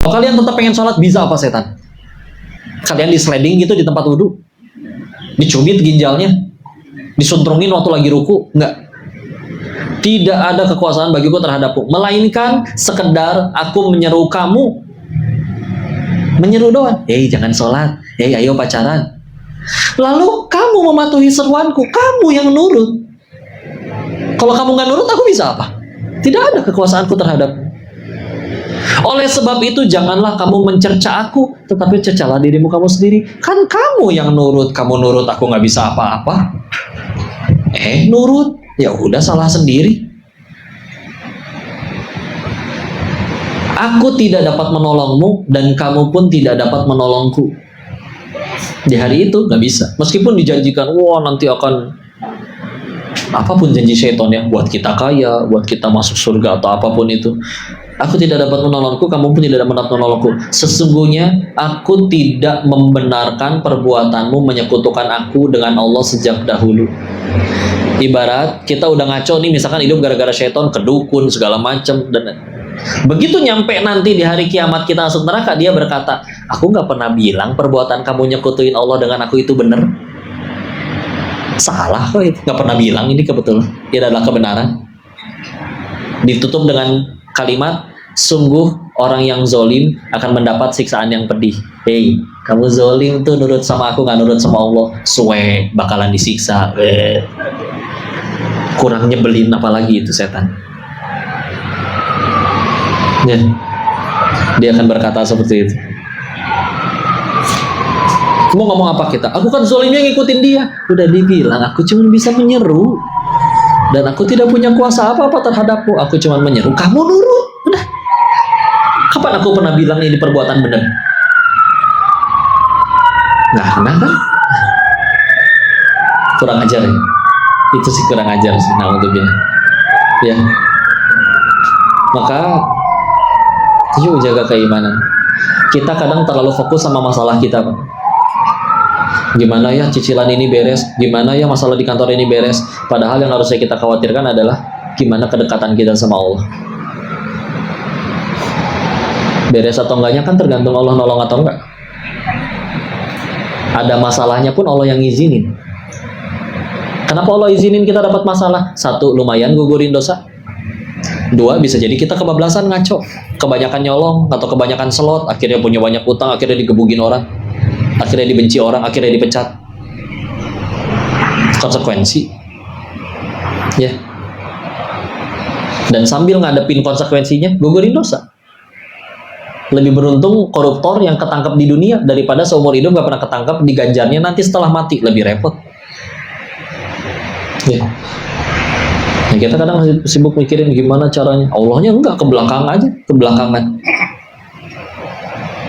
Kalau kalian tetap pengen sholat, bisa apa setan? Kalian di sliding gitu di tempat wudhu, dicubit ginjalnya, disuntrungin waktu lagi ruku, enggak. Tidak ada kekuasaan bagiku terhadapku, melainkan sekedar aku menyeru kamu, menyeru doang. Jangan sholat, ayo pacaran. Lalu kamu mematuhi seruanku, kamu yang nurut. Kalau kamu nggak nurut, aku bisa apa? Tidak ada kekuasaanku terhadapmu. Oleh sebab itu, janganlah kamu mencerca aku, tetapi cercalah dirimu kamu sendiri. Kan kamu yang nurut, aku nggak bisa apa-apa. Nurut, ya udah salah sendiri. Aku tidak dapat menolongmu, dan kamu pun tidak dapat menolongku. Di hari itu nggak bisa. Meskipun dijanjikan, wah nanti akan apapun janji syaitan ya, buat kita kaya, buat kita masuk surga atau apapun itu. Aku tidak dapat menolongku, kamu pun tidak dapat menolongku. Sesungguhnya aku tidak membenarkan perbuatanmu menyekutukan aku dengan Allah sejak dahulu. Ibarat kita udah ngaco nih, misalkan hidup gara-gara syaitan, kedukun segala macam, dan begitu nyampe nanti di hari kiamat kita masuk neraka, dia berkata, aku nggak pernah bilang perbuatan kamu nyekutuin Allah dengan aku itu benar. Salah kok itu, nggak pernah bilang ini kebetulan, ini adalah kebenaran. Ditutup dengan kalimat, sungguh orang yang zolim akan mendapat siksaan yang pedih. Kamu zolim tuh nurut sama aku, nggak nurut sama Allah, suwe, bakalan disiksa. Kurang nyebelin apalagi itu setan. Ya, dia akan berkata seperti itu. Mau ngomong apa kita? Aku kan zolimnya ngikutin dia. Udah dibilang, aku cuma bisa menyeru, dan aku tidak punya kuasa apa-apa terhadapmu. Aku cuma menyeru, kamu nurut. Udah. Kapan aku pernah bilang ini perbuatan benar? Nggak pernah kan? Kurang ajar ya. Itu sih kurang ajar sih. Nah, untuk bilang. Ya. Maka yuk jaga keimanan. Kita kadang terlalu fokus sama masalah kita, Pak. Gimana ya cicilan ini beres, gimana ya masalah di kantor ini beres. Padahal yang harusnya kita khawatirkan adalah gimana kedekatan kita sama Allah. Beres atau enggaknya kan tergantung Allah nolong atau enggak. Ada masalahnya pun Allah yang izinin. Kenapa Allah izinin kita dapat masalah? Satu, lumayan gugurin dosa. Dua, bisa jadi kita kebablasan ngaco, kebanyakan nyolong atau kebanyakan selot, akhirnya punya banyak utang, akhirnya digebugin orang, akhirnya dibenci orang, akhirnya dipecat. Konsekuensi, ya. Dan sambil ngadepin konsekuensinya, gugurin dosa. Lebih beruntung koruptor yang ketangkep di dunia daripada seumur hidup gak pernah ketangkep, diganjarnya nanti setelah mati, lebih repot. Ya. Nah, kita kadang masih sibuk mikirin gimana caranya. Allahnya enggak, ke belakang aja, ke belakangan.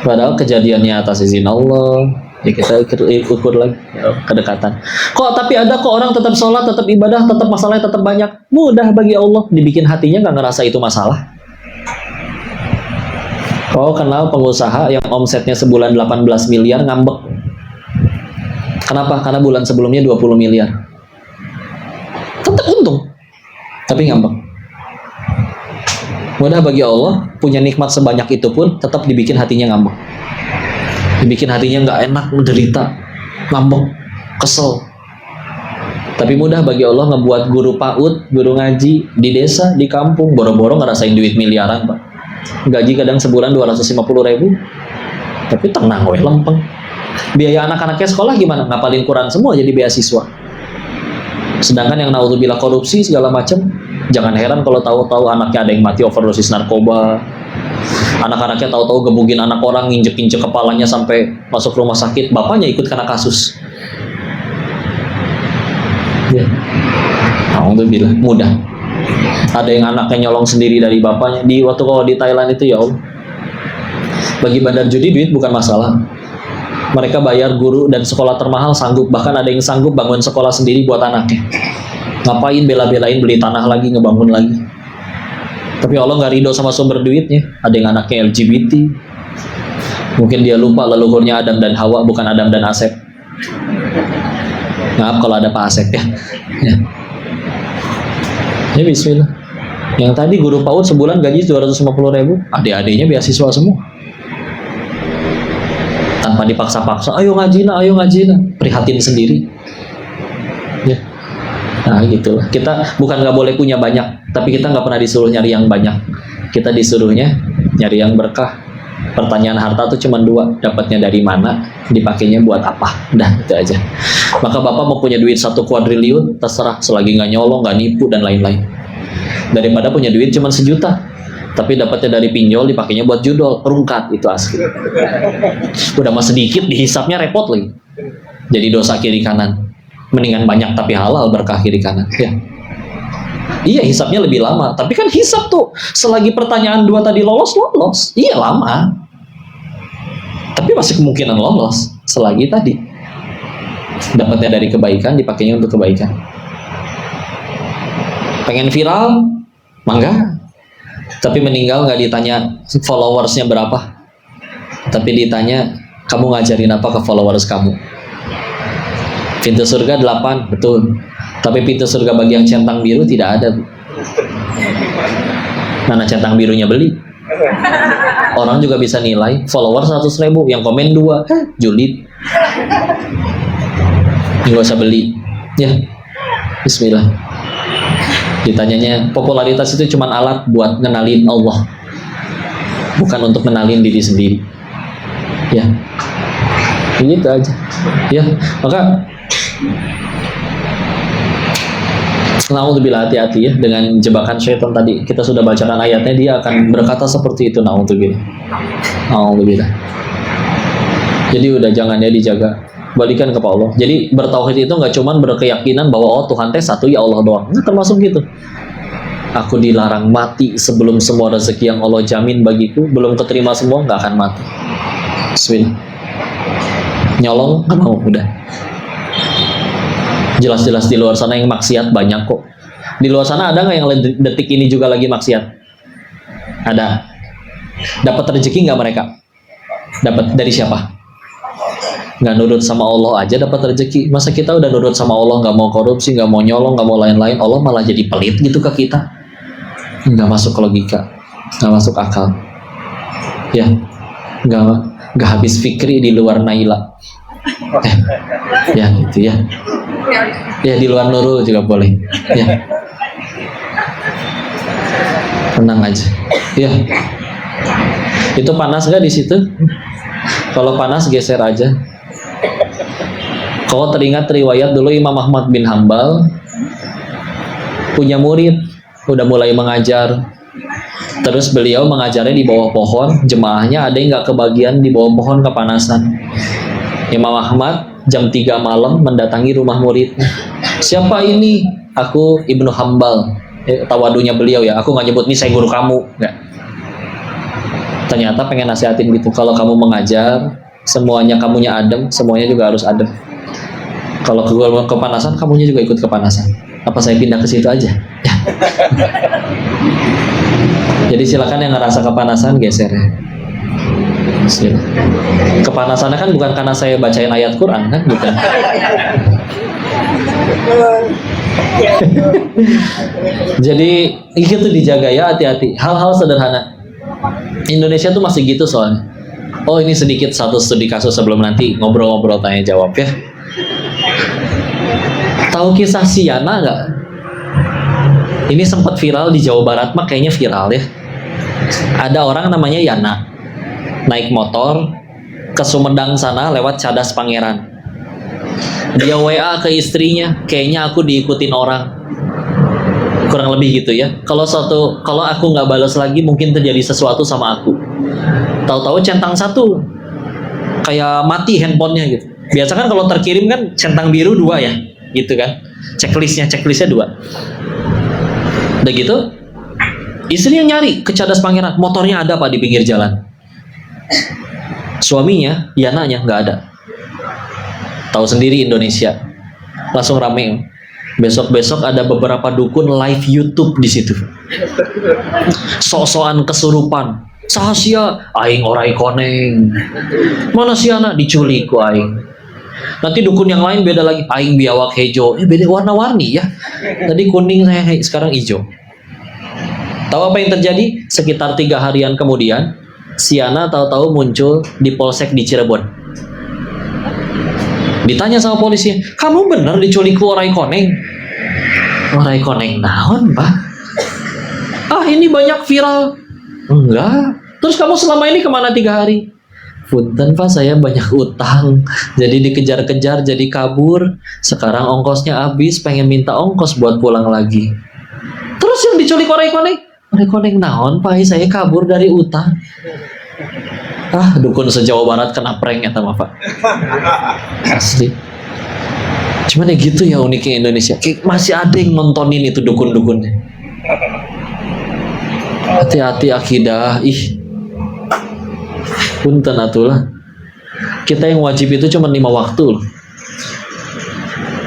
Padahal kejadiannya atas izin Allah. Ya kita ukur lagi kedekatan. Kok tapi ada kok orang tetap sholat, tetap ibadah, tetap masalahnya tetap banyak. Mudah bagi Allah, dibikin hatinya nggak ngerasa itu masalah. Kau kenal pengusaha yang omsetnya sebulan 18 miliar ngambek. Kenapa? Karena bulan sebelumnya 20 miliar. Tetap untung, tapi ngambek. Mudah bagi Allah, punya nikmat sebanyak itu pun tetap dibikin hatinya ngambek. Dibikin hatinya nggak enak, menderita, ngambek, kesel. Tapi mudah bagi Allah ngebuat guru PAUD, guru ngaji di desa, di kampung, boro-boro ngerasain duit miliaran, Pak. Gaji kadang sebulan 250.000, tapi tenang, weh, lempeng. Biaya anak-anaknya sekolah gimana? Ngapalin Quran semua jadi beasiswa. Sedangkan yang naudzubillah korupsi segala macam, jangan heran kalau tahu-tahu anaknya ada yang mati overdosis narkoba. Anak-anaknya tahu-tahu gebugin anak orang, nginjek-injek kepalanya sampai masuk rumah sakit, bapaknya ikut kena kasus. Ya. Alhamdulillah, mudah. Ada yang anaknya nyolong sendiri dari bapaknya. Di waktu kalau di Thailand itu, ya Allah, bagi bandar judi duit bukan masalah. Mereka bayar guru dan sekolah termahal sanggup, bahkan ada yang sanggup bangun sekolah sendiri buat anaknya. Ngapain bela-belain beli tanah lagi, ngebangun lagi. Tapi Allah nggak ridho sama sumber duitnya. Ada yang anaknya LGBT, mungkin dia lupa leluhurnya Adam dan Hawa, bukan Adam dan Asep. Maaf kalau ada Pak Asep ya. Ya bismillah. Yang tadi guru PAUD sebulan gaji 250.000, adik-adiknya beasiswa semua. tanpa dipaksa-paksa, ayo ngaji nak, prihatin sendiri. Ya. Nah gitulah. Kita bukan nggak boleh punya banyak, tapi kita nggak pernah disuruh nyari yang banyak. Kita disuruhnya nyari yang berkah. Pertanyaan harta tuh cuma dua, dapatnya dari mana, dipakainya buat apa, udah itu aja. Maka bapak mau punya duit 1 kuadriliun, terserah, selagi nggak nyolong, nggak nipu dan lain-lain. Daripada punya duit cuma 1 juta, tapi dapatnya dari pinjol, dipakainya buat judol, rungkat, itu asli. Udah mah sedikit, dihisapnya repot lagi. Jadi dosa kiri kanan. Mendingan banyak tapi halal, berkah kiri kanan. Ya. Iya, hisapnya lebih lama, tapi kan hisap tuh selagi pertanyaan 2 tadi lolos, iya lama. Tapi masih kemungkinan lolos selagi tadi dapatnya dari kebaikan, dipakainya untuk kebaikan. Pengen viral, mangga. Tapi meninggal nggak ditanya followersnya berapa, tapi ditanya kamu ngajarin apa ke followers kamu. Pintu surga 8, betul. Tapi pintu surga bagi yang centang biru tidak ada. Mana centang birunya beli? Orang juga bisa nilai follower 100.000, yang komen 2, julid. Nggak usah beli. Ya, bismillah. Ditanyanya, popularitas itu cuma alat buat ngenalin Allah, bukan untuk ngenalin diri sendiri. Ya, gitu aja. Ya, maka naudzubillah, hati-hati ya dengan jebakan syaitan tadi. Kita sudah bacakan ayatnya, dia akan berkata seperti itu. Naudzubillah. Jadi udah jangan ya, dijaga, balikan kepada Allah. Jadi bertauhid itu nggak cuman berkeyakinan bahwa oh Tuhan teh satu, ya Allah doang. Nggak termasuk gitu. Aku dilarang mati sebelum semua rezeki yang Allah jamin bagiku belum keterima semua, nggak akan mati. Bismillah. Nyolong nggak mau, udah. Jelas-jelas di luar sana yang maksiat banyak kok. Di luar sana ada nggak yang detik ini juga lagi maksiat? Ada. Dapat rezeki nggak mereka? Dapat dari siapa? Nggak nurut sama Allah aja dapat rezeki. Masa kita udah nurut sama Allah, nggak mau korupsi, nggak mau nyolong, nggak mau lain-lain, Allah malah jadi pelit gitu ke kita? Nggak masuk logika, nggak masuk akal. Ya, nggak habis fikri di luar Naila. Ya gitu ya. Ya di luar Nurul juga boleh. Ya. Tenang aja. Ya. Itu panas nggak di situ? Kalau panas geser aja. Kau teringat riwayat dulu Imam Ahmad bin Hambal punya murid, udah mulai mengajar. Terus beliau mengajarnya di bawah pohon, jemaahnya ada yang nggak kebagian di bawah pohon kepanasan. Imam Ahmad jam 3 malam mendatangi rumah muridnya. Siapa ini? Aku Ibnu Hambal. Tawadunya beliau ya, aku nggak nyebut nih saya guru kamu, nggak. Ternyata pengen nasihatin gitu, kalau kamu mengajar, semuanya kamunya adem, semuanya juga harus adem. Kalau kepanasan, kamunya juga ikut kepanasan. Apa saya pindah ke situ aja? Ya. Jadi silakan yang ngerasa kepanasan geser ya. Kepanasannya kan bukan karena saya bacain ayat Quran kan, bukan. Jadi itu dijaga ya, hati-hati. Hal-hal sederhana. Indonesia tuh masih gitu soalnya. Oh ini sedikit satu studi kasus sebelum nanti ngobrol-ngobrol tanya jawab ya. Tahu kisah si Yana nggak? Ini sempat viral di Jawa Barat, mah kayaknya viral ya. Ada orang namanya Yana, naik motor ke Sumedang sana lewat Cadas Pangeran. Dia WA ke istrinya, kayaknya aku diikutin orang. Kurang lebih gitu ya. Kalau aku nggak balas lagi, mungkin terjadi sesuatu sama aku. Tahu-tahu centang 1, kayak mati handphonenya gitu. Biasa kan kalau terkirim kan centang biru 2 ya, gitu kan. Checklistnya 2. Udah gitu, istrinya nyari ke Cadas Pangeran, motornya ada pak di pinggir jalan. Suaminya, Yananya nggak ada. Tahu sendiri Indonesia, langsung rame. Besok-besok ada beberapa dukun live YouTube di situ. Sok-sokan kesurupan. Sahasia, aing orai koneng. Mana si anak diculik ku aing. Nanti dukun yang lain beda lagi, aing biawak hejo. Beda warna-warni ya. Tadi kuning, saya sekarang hijau. Tahu apa yang terjadi? Sekitar 3 harian kemudian, si Ana tahu-tahu muncul di polsek di Cirebon. Ditanya sama polisi, kamu bener diculik ku Orai Koneng? Orai Koneng naon, Pak? Ah, ini banyak viral. Enggak. Terus kamu selama ini kemana 3 hari? Punten, Pak, saya banyak utang. Jadi dikejar-kejar, jadi kabur. Sekarang ongkosnya habis, pengen minta ongkos buat pulang lagi. Terus yang diculik Orai Koneng? Orai Koneng naon, Pak? Saya kabur dari utang. Ah, dukun se-Jawa Barat kena prank ya, Pak. Asli. Cuman ya gitu ya uniknya Indonesia. Kayak masih ada yang nontonin itu dukun-dukunnya. Hati-hati akidah. Ih. Punten atulah. Kita yang wajib itu cuma 5 waktu loh.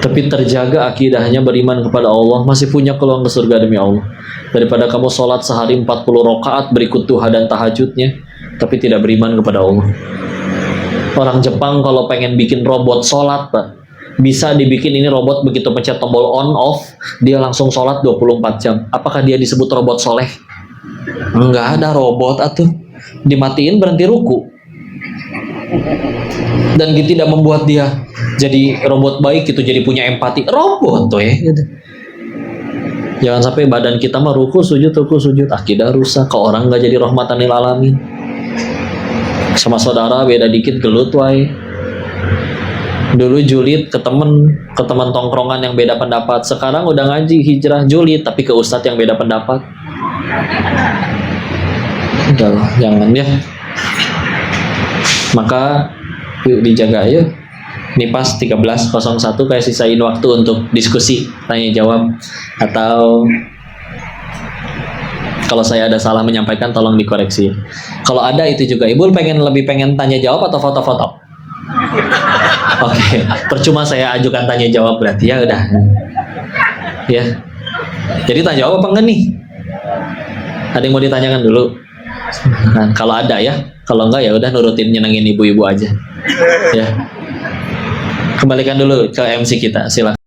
Tapi terjaga akidahnya, beriman kepada Allah, masih punya peluang ke surga demi Allah. Daripada kamu sholat sehari 40 rakaat berikut duha dan tahajudnya, tapi tidak beriman kepada Allah. Orang Jepang kalau pengen bikin robot sholat, Pak, bisa dibikin ini robot begitu pencet tombol on off, dia langsung sholat 24 jam. Apakah dia disebut robot soleh? Enggak ada robot atuh. Dimatiin berhenti ruku. Dan tidak membuat dia jadi robot baik gitu, jadi punya empati. Robot tuh ya gitu. Jangan sampai badan kita mah ruku sujud, akidah rusak. Ke orang nggak jadi rahmatan lil alamin. Sama saudara beda dikit gelut wae. Dulu julid ke teman tongkrongan yang beda pendapat. Sekarang udah ngaji hijrah julid tapi ke ustadz yang beda pendapat. Udahlah, jangan ya. Maka yuk dijaga ya. Ini pas 13.01, kayak sisain waktu untuk diskusi, tanya jawab, atau kalau saya ada salah menyampaikan tolong dikoreksi. Kalau ada itu juga, Ibu lebih pengen tanya jawab atau foto-foto? Oke, percuma saya ajukan tanya jawab berarti ya udah. Ya. Jadi tanya jawab apa enggak nih? Ada yang mau ditanyakan dulu? Nah, kalau ada ya, kalau enggak ya udah nurutin nyenengin ibu-ibu aja. Ya. Kembalikan dulu ke MC kita, silakan.